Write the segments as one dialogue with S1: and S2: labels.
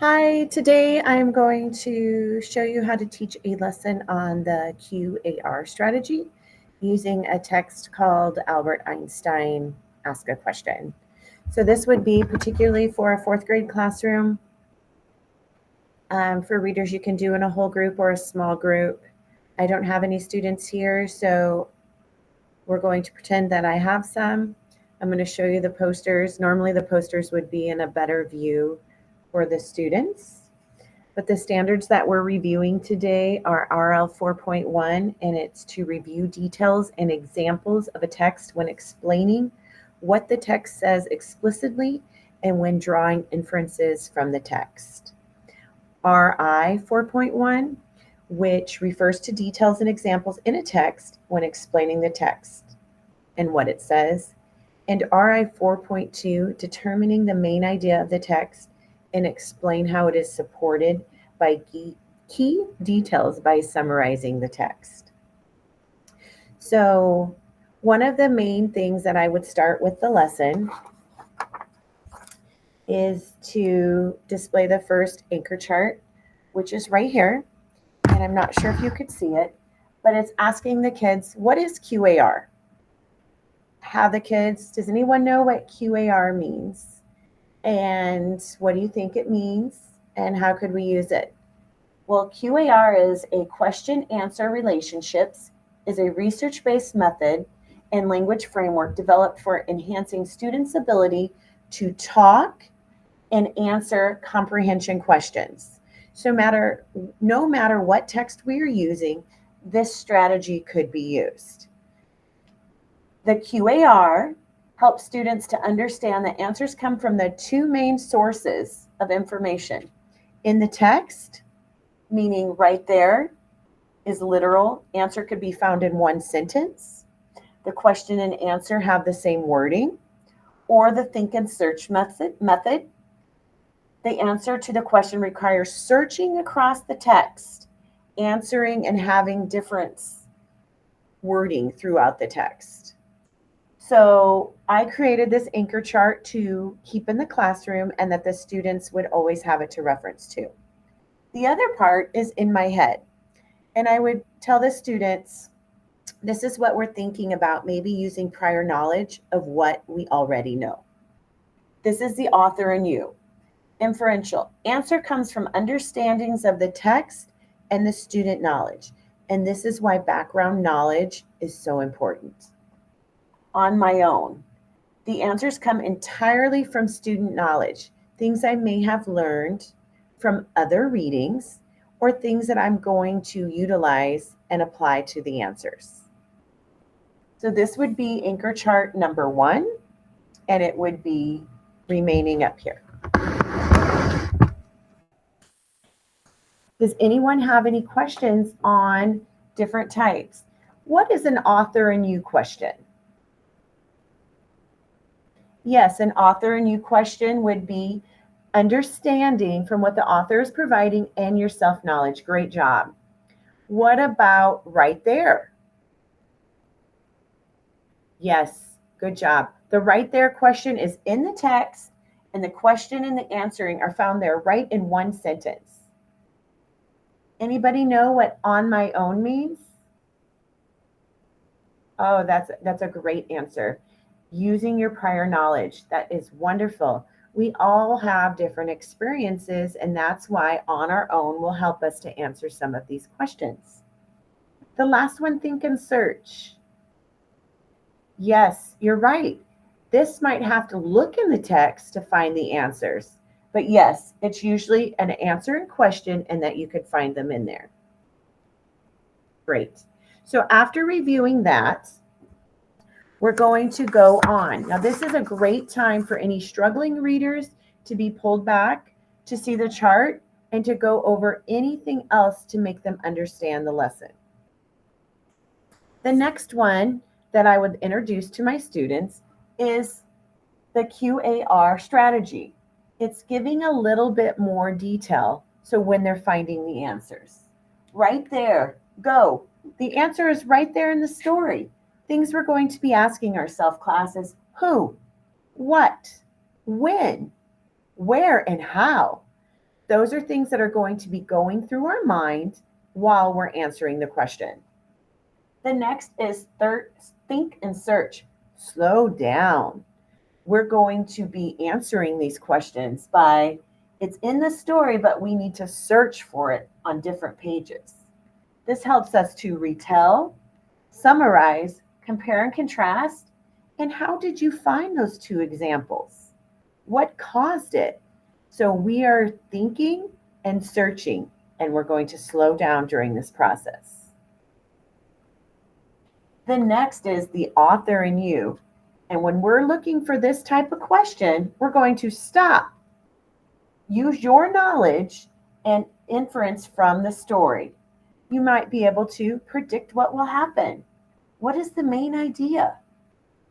S1: Hi, today I'm going to show you how to teach a lesson on the QAR strategy using a text called Albert Einstein Ask a Question. So this would be particularly for a fourth grade classroom. For readers you can do in a whole group or a small group. I don't have any students here, so we're going to pretend that I have some. I'm going to show you the posters. Normally the posters would be in a better view for the students. But the standards that we're reviewing today are RL 4.1, and it's to review details and examples of a text when explaining what the text says explicitly and when drawing inferences from the text. RI 4.1, which refers to details and examples in a text when explaining the text and what it says. And RI 4.2, determining the main idea of the text and explain how it is supported by key details by summarizing the text. So one of the main things that I would start with the lesson is to display the first anchor chart, which is right here. And I'm not sure if you could see it, but it's asking the kids, what is QAR? Does anyone know what QAR means? And what do you think it means? And how could we use it? Well, QAR is a question-answer relationships, is a research-based method and language framework developed for enhancing students' ability to talk and answer comprehension questions. So no matter what text we are using, this strategy could be used. The QAR helps students to understand that answers come from the two main sources of information. In the text, meaning right there is literal, answer could be found in one sentence. The question and answer have the same wording, or the think and search method. The answer to the question requires searching across the text, answering and having different wording throughout the text. So I created this anchor chart to keep in the classroom and that the students would always have it to reference to. The other part is in my head. And I would tell the students, this is what we're thinking about, maybe using prior knowledge of what we already know. This is the author and you. Inferential. Answer comes from understandings of the text and the student knowledge. And this is why background knowledge is so important. On my own. The answers come entirely from student knowledge, things I may have learned from other readings or things that I'm going to utilize and apply to the answers. So this would be anchor chart number 1, and it would be remaining up here. Does anyone have any questions on different types? What is an author and you question? Yes, an author and you question would be understanding from what the author is providing and your self-knowledge. Great job. What about right there? Yes, good job. The right there question is in the text, and the question and the answering are found there right in one sentence. Anybody know what on my own means? Oh, that's a great answer. Using your prior knowledge. That is wonderful. We all have different experiences, and that's why on our own will help us to answer some of these questions. The last one, think and search. Yes, you're right. This might have to look in the text to find the answers. But yes, it's usually an answer and question and that you could find them in there. Great. So after reviewing that, we're going to go on. Now, this is a great time for any struggling readers to be pulled back, to see the chart, and to go over anything else to make them understand the lesson. The next one that I would introduce to my students is the QAR strategy. It's giving a little bit more detail so when they're finding the answers. Right there, go. The answer is right there in the story. Things we're going to be asking ourselves, class, is who, what, when, where, and how. Those are things that are going to be going through our mind while we're answering the question. The next is think and search. Slow down. We're going to be answering these questions by, it's in the story, but we need to search for it on different pages. This helps us to retell, summarize, compare and contrast, and how did you find those two examples? What caused it? So we are thinking and searching, and we're going to slow down during this process. The next is the author and you. And when we're looking for this type of question, we're going to stop. Use your knowledge and inference from the story. You might be able to predict what will happen. What is the main idea?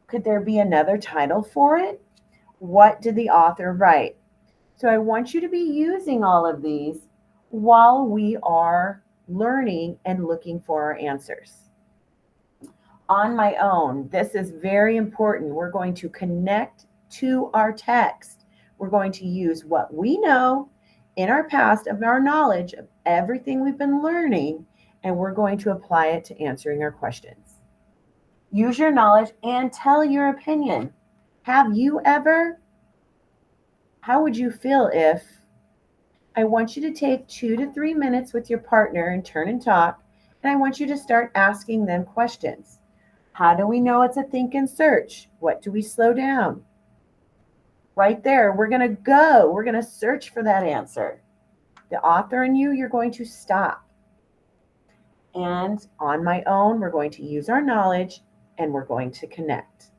S1: Could there be another title for it? What did the author write? So I want you to be using all of these while we are learning and looking for our answers. On my own, this is very important. We're going to connect to our text. We're going to use what we know in our past of our knowledge of everything we've been learning, and we're going to apply it to answering our questions. Use your knowledge and tell your opinion. Have you ever? How would you feel if I want you to take 2 to 3 minutes with your partner and turn and talk, and I want you to start asking them questions. How do we know it's a think and search? What do we slow down? Right there, we're going to search for that answer. The author and you're going to stop. And on my own, we're going to use our knowledge and we're going to connect.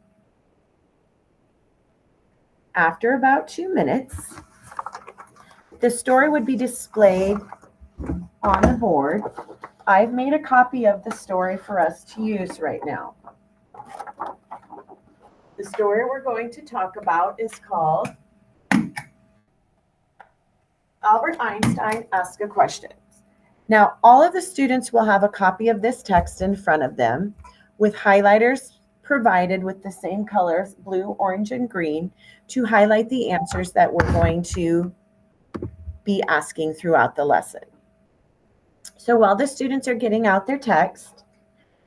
S1: After about 2 minutes, the story would be displayed on the board. I've made a copy of the story for us to use right now. The story we're going to talk about is called Albert Einstein Asks a Question. Now, all of the students will have a copy of this text in front of them with highlighters provided with the same colors, blue, orange, and green, to highlight the answers that we're going to be asking throughout the lesson. So while the students are getting out their text,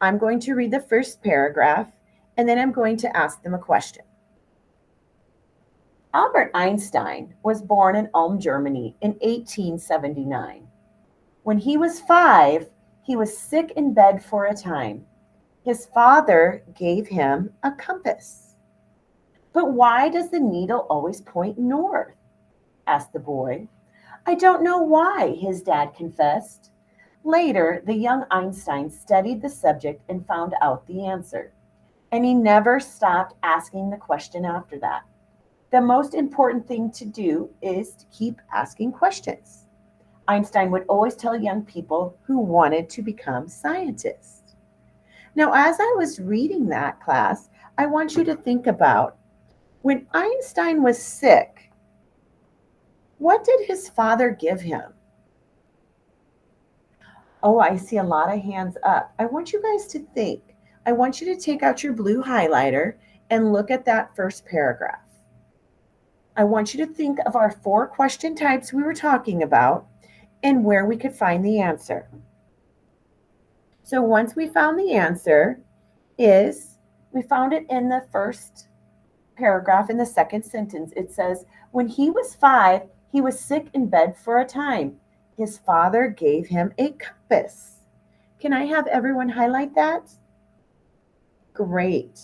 S1: I'm going to read the first paragraph, and then I'm going to ask them a question. Albert Einstein was born in Ulm, Germany in 1879. When he was 5, he was sick in bed for a time. His father gave him a compass. But why does the needle always point north? Asked the boy. I don't know why, his dad confessed. Later, the young Einstein studied the subject and found out the answer. And he never stopped asking the question after that. The most important thing to do is to keep asking questions. Einstein would always tell young people who wanted to become scientists. Now, as I was reading that, class, I want you to think about when Einstein was sick, what did his father give him? Oh, I see a lot of hands up. I want you guys to think. I want you to take out your blue highlighter and look at that first paragraph. I want you to think of our 4 question types we were talking about and where we could find the answer. So once we found the answer we found it in the first paragraph in the second sentence. It says, when he was 5, he was sick in bed for a time. His father gave him a compass. Can I have everyone highlight that? Great.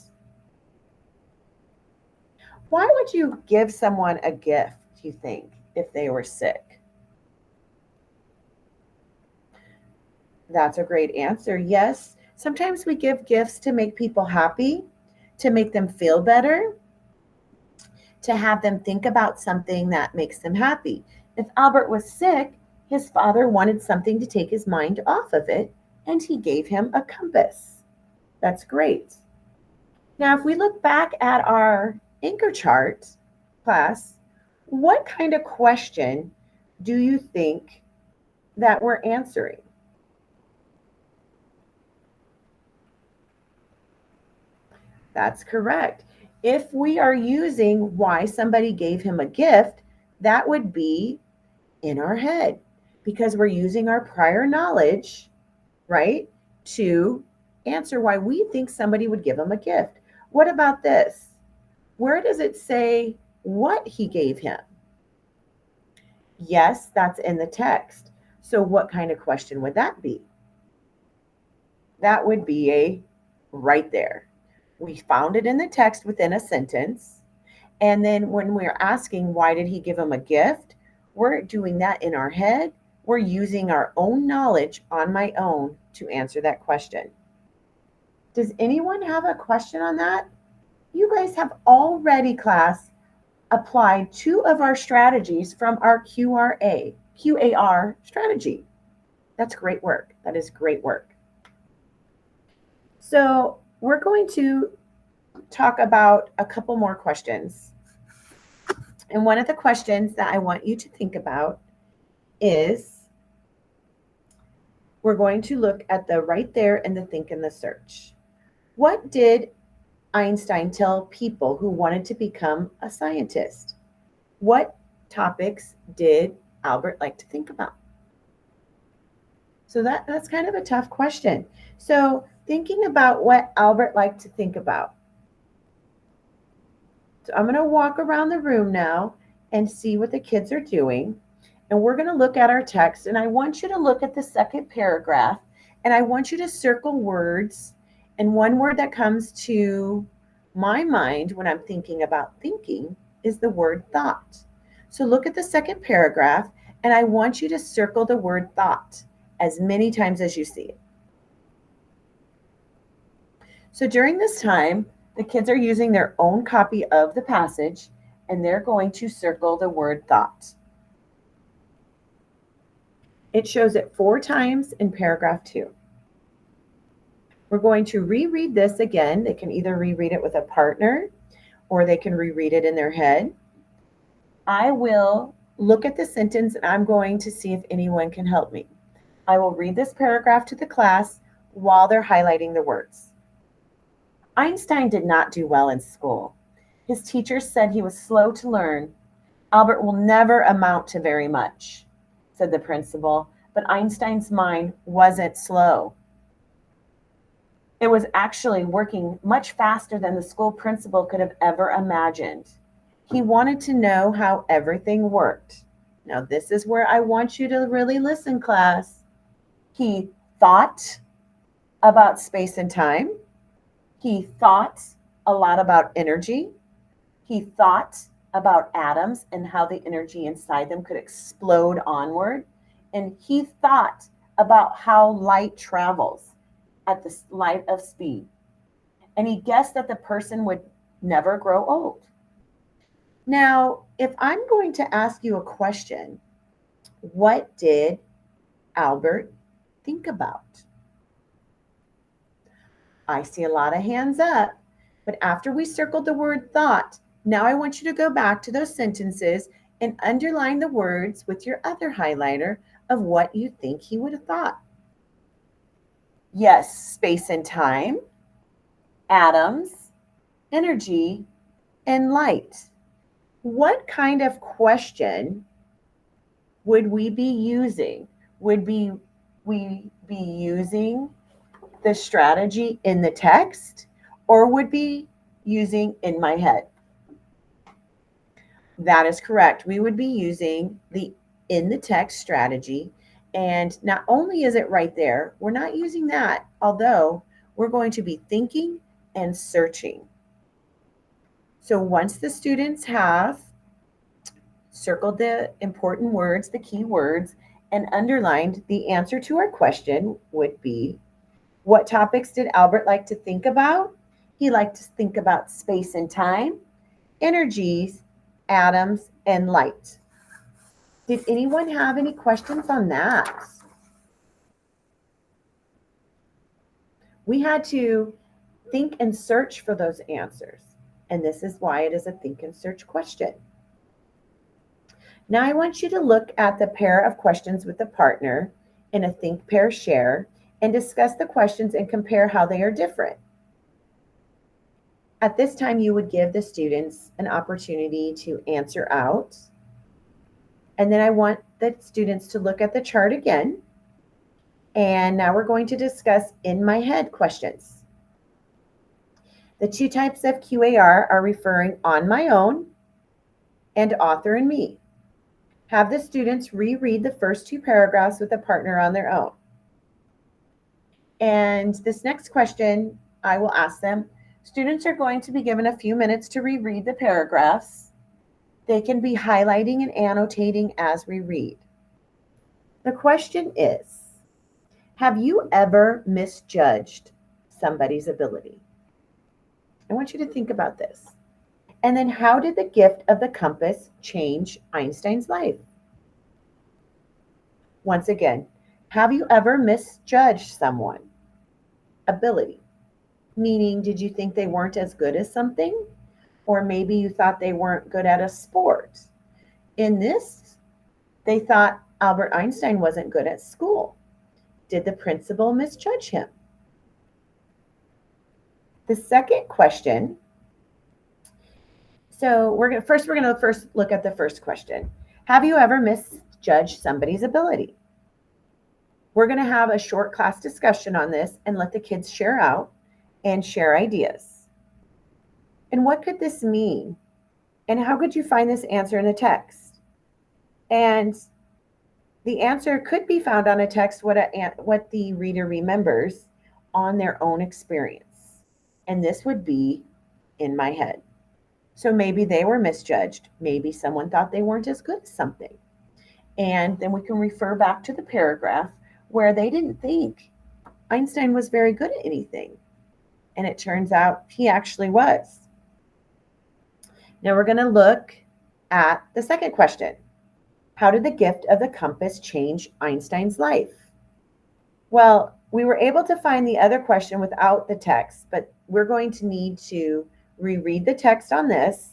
S1: Why would you give someone a gift, you think, if they were sick? That's a great answer. Yes, sometimes we give gifts to make people happy, to make them feel better, to have them think about something that makes them happy. If Albert was sick, his father wanted something to take his mind off of it, and he gave him a compass. That's great. Now, if we look back at our anchor chart, class, what kind of question do you think that we're answering? That's correct. If we are using why somebody gave him a gift, that would be in our head because we're using our prior knowledge, right, to answer why we think somebody would give him a gift. What about this? Where does it say what he gave him? Yes, that's in the text. So what kind of question would that be? That would be a right there. We found it in the text within a sentence. And then when we're asking, why did he give him a gift? We're doing that in our head. We're using our own knowledge on my own to answer that question. Does anyone have a question on that? You guys have already, class, applied 2 of our strategies from our QAR strategy. That's great work. That is great work. So we're going to talk about a couple more questions. And one of the questions that I want you to think about is, we're going to look at the right there and the think and the search. What did Einstein tell people who wanted to become a scientist? What topics did Albert like to think about? So that's kind of a tough question. So thinking about what Albert liked to think about. So I'm going to walk around the room now and see what the kids are doing. And we're going to look at our text. And I want you to look at the second paragraph. And I want you to circle words. And one word that comes to my mind when I'm thinking about thinking is the word thought. So look at the second paragraph. And I want you to circle the word thought as many times as you see it. So during this time, the kids are using their own copy of the passage, and they're going to circle the word thought. It shows it 4 times in paragraph 2. We're going to reread this again. They can either reread it with a partner or they can reread it in their head. I will look at the sentence and I'm going to see if anyone can help me. I will read this paragraph to the class while they're highlighting the words. Einstein did not do well in school. His teachers said he was slow to learn. Albert will never amount to very much, said the principal, but Einstein's mind wasn't slow. It was actually working much faster than the school principal could have ever imagined. He wanted to know how everything worked. Now, this is where I want you to really listen, class. He thought about space and time. He thought a lot about energy. He thought about atoms and how the energy inside them could explode onward. And he thought about how light travels at the light of speed. And he guessed that the person would never grow old. Now, if I'm going to ask you a question, what did Albert think about? I see a lot of hands up, but after we circled the word thought, now I want you to go back to those sentences and underline the words with your other highlighter of what you think he would have thought. Yes, space and time, atoms, energy, and light. What kind of question would we be using? Would we be using the strategy in the text or would be using in my head? That is correct. We would be using the in the text strategy. And not only is it right there, we're not using that, although we're going to be thinking and searching. So once the students have circled the important words, the key words, and underlined, the answer to our question would be, what topics did Albert like to think about? He liked to think about space and time, energies, atoms, and light. Did anyone have any questions on that? We had to think and search for those answers, and this is why it is a think and search question. Now I want you to look at the pair of questions with a partner in a think, pair, share, and discuss the questions and compare how they are different. At this time, you would give the students an opportunity to answer out. And then I want the students to look at the chart again. And now we're going to discuss in my head questions. The two types of QAR are referring on my own and author and me. Have the students reread the first two paragraphs with a partner on their own. And this next question, I will ask them. Students are going to be given a few minutes to reread the paragraphs. They can be highlighting and annotating as we read. The question is, have you ever misjudged somebody's ability? I want you to think about this. And then how did the gift of the compass change Einstein's life? Once again, have you ever misjudged someone's ability? Meaning, did you think they weren't as good as something? Or maybe you thought they weren't good at a sport. In this, they thought Albert Einstein wasn't good at school. Did the principal misjudge him? The second question, so we're going to first look at the first question. Have you ever misjudged somebody's ability? We're going to have a short class discussion on this and let the kids share out and share ideas. And what could this mean? And how could you find this answer in the text? And the answer could be found on a text, what the reader remembers on their own experience. And this would be in my head. So maybe they were misjudged. Maybe someone thought they weren't as good as something. And then we can refer back to the paragraph where they didn't think Einstein was very good at anything. And it turns out he actually was. Now we're going to look at the second question. How did the gift of the compass change Einstein's life? Well, we were able to find the other question without the text, but we're going to need to reread the text on this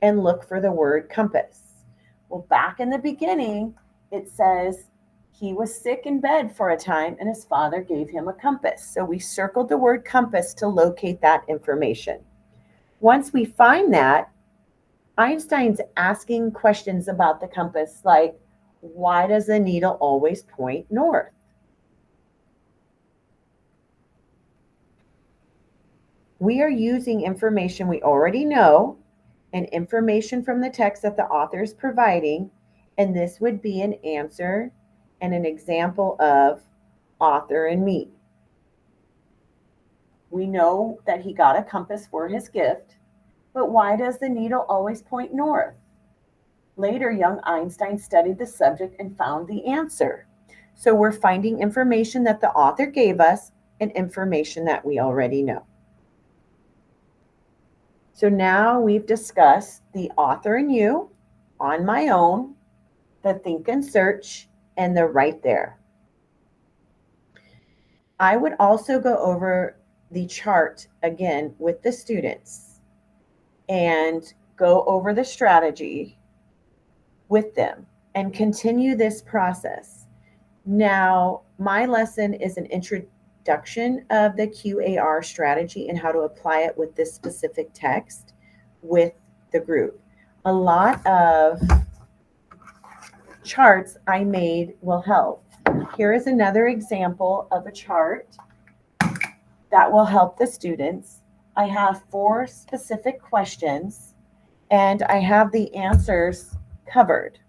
S1: and look for the word compass. Well, back in the beginning, it says he was sick in bed for a time and his father gave him a compass. So we circled the word compass to locate that information. Once we find that, Einstein's asking questions about the compass like, why does the needle always point north? We are using information we already know and information from the text that the author is providing, and this would be an answer and an example of author and me. We know that he got a compass for his gift, but why does the needle always point north? Later, young Einstein studied the subject and found the answer. So we're finding information that the author gave us and information that we already know. So now we've discussed the author and you, on my own, the think and search, and the right there. I would also go over the chart again with the students and go over the strategy with them and continue this process. Now, my lesson is an introduction of the QAR strategy and how to apply it with this specific text with the group. A lot of charts I made will help. Here is another example of a chart that will help the students. I have 4 specific questions and I have the answers covered.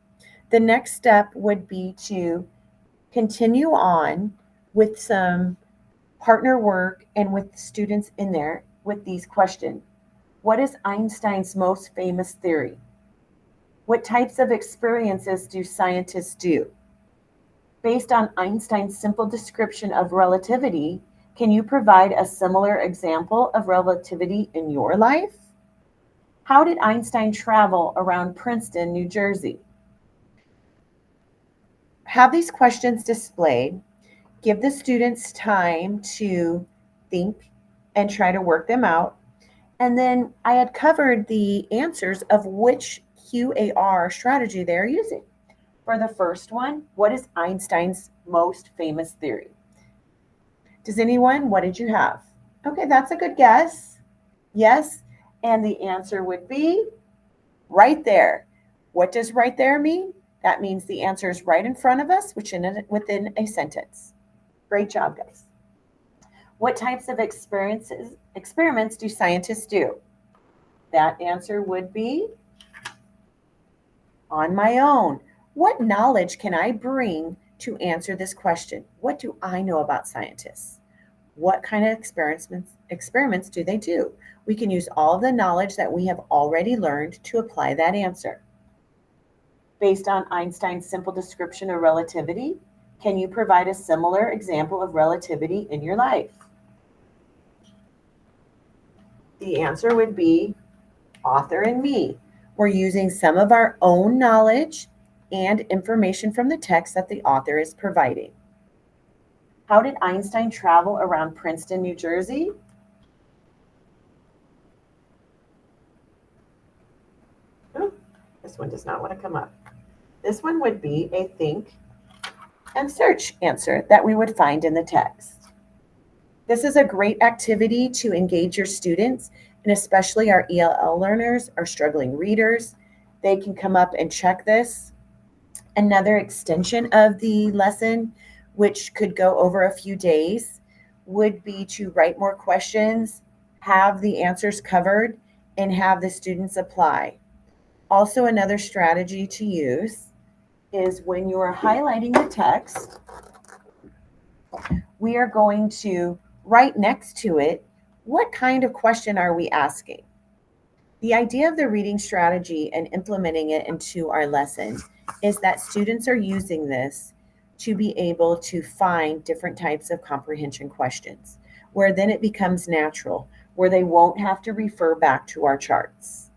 S1: The next step would be to continue on with some partner work and with students in there with these questions. What is Einstein's most famous theory? What types of experiences do scientists do? Based on Einstein's simple description of relativity, can you provide a similar example of relativity in your life? How did Einstein travel around Princeton, New Jersey? Have these questions displayed. Give the students time to think and try to work them out. And then I had covered the answers of which QAR strategy they're using. For the first one, what is Einstein's most famous theory? Does anyone, what did you have? Okay, that's a good guess. Yes, and the answer would be right there. What does right there mean? That means the answer is right in front of us, within a sentence. Great job, guys. What types of experiments do scientists do? That answer would be on my own. What knowledge can I bring to answer this question? What do I know about scientists? What kind of experiments do they do? We can use all of the knowledge that we have already learned to apply that answer. Based on Einstein's simple description of relativity, can you provide a similar example of relativity in your life? The answer would be author and me. We're using some of our own knowledge and information from the text that the author is providing. How did Einstein travel around Princeton, New Jersey? Oh, this one does not want to come up. This one would be a think and search answer that we would find in the text. This is a great activity to engage your students, and especially our ELL learners, our struggling readers. They can come up and check this. Another extension of the lesson, which could go over a few days, would be to write more questions, have the answers covered, and have the students apply. Also, another strategy to use is when you are highlighting the text, we are going to write next to it, what kind of question are we asking? The idea of the reading strategy and implementing it into our lesson is that students are using this to be able to find different types of comprehension questions, where then it becomes natural, where they won't have to refer back to our charts.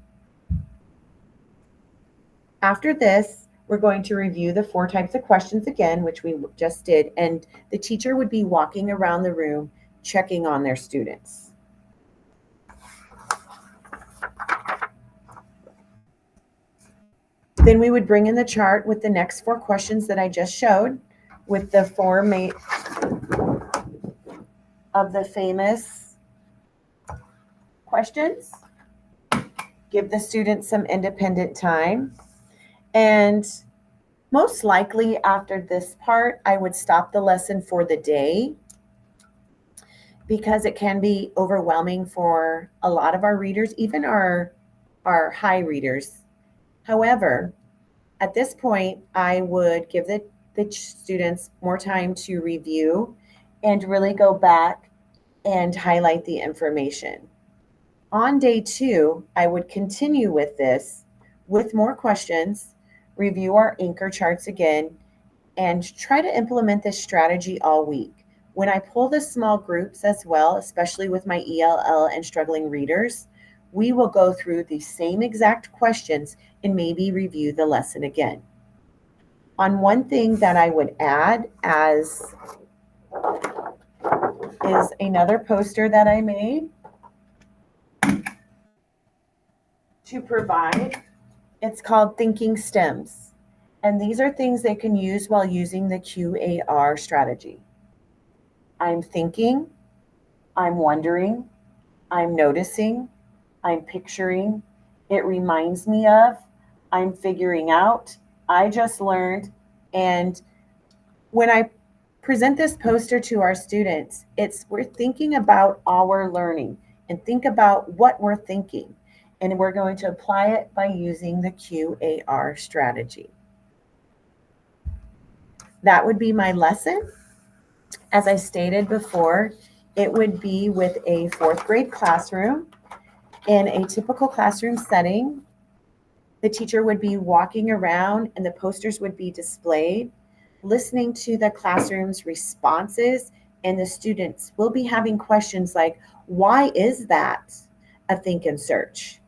S1: After this, we're going to review the 4 types of questions again, which we just did, and the teacher would be walking around the room checking on their students. Then we would bring in the chart with the next 4 questions that I just showed, with the 4 of the famous questions. Give the students some independent time. And most likely after this part, I would stop the lesson for the day, because it can be overwhelming for a lot of our readers, even our high readers. However, at this point, I would give the students more time to review and really go back and highlight the information. On day 2, I would continue with this with more questions, review our anchor charts again, and try to implement this strategy all week. When I pull the small groups as well, especially with my ELL and struggling readers, we will go through the same exact questions and maybe review the lesson again. On one thing that I would add as is another poster that I made to provide. It's called Thinking Stems. And these are things they can use while using the QAR strategy. I'm thinking, I'm wondering, I'm noticing, I'm picturing, it reminds me of, I'm figuring out, I just learned. And when I present this poster to our students, we're thinking about our learning and think about what we're thinking. And we're going to apply it by using the QAR strategy. That would be my lesson. As I stated before, it would be with a 4th grade classroom. In a typical classroom setting, the teacher would be walking around and the posters would be displayed, listening to the classroom's responses, and the students will be having questions like, why is that? A think and search.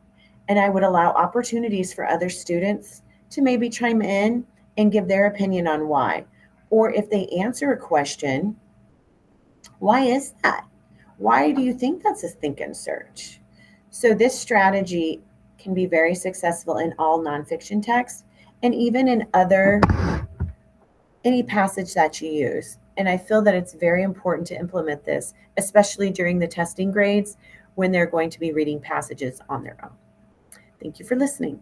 S1: And I would allow opportunities for other students to maybe chime in and give their opinion on why. Or if they answer a question, why is that? Why do you think that's a think and search? So this strategy can be very successful in all nonfiction texts and even in any passage that you use. And I feel that it's very important to implement this, especially during the testing grades when they're going to be reading passages on their own. Thank you for listening.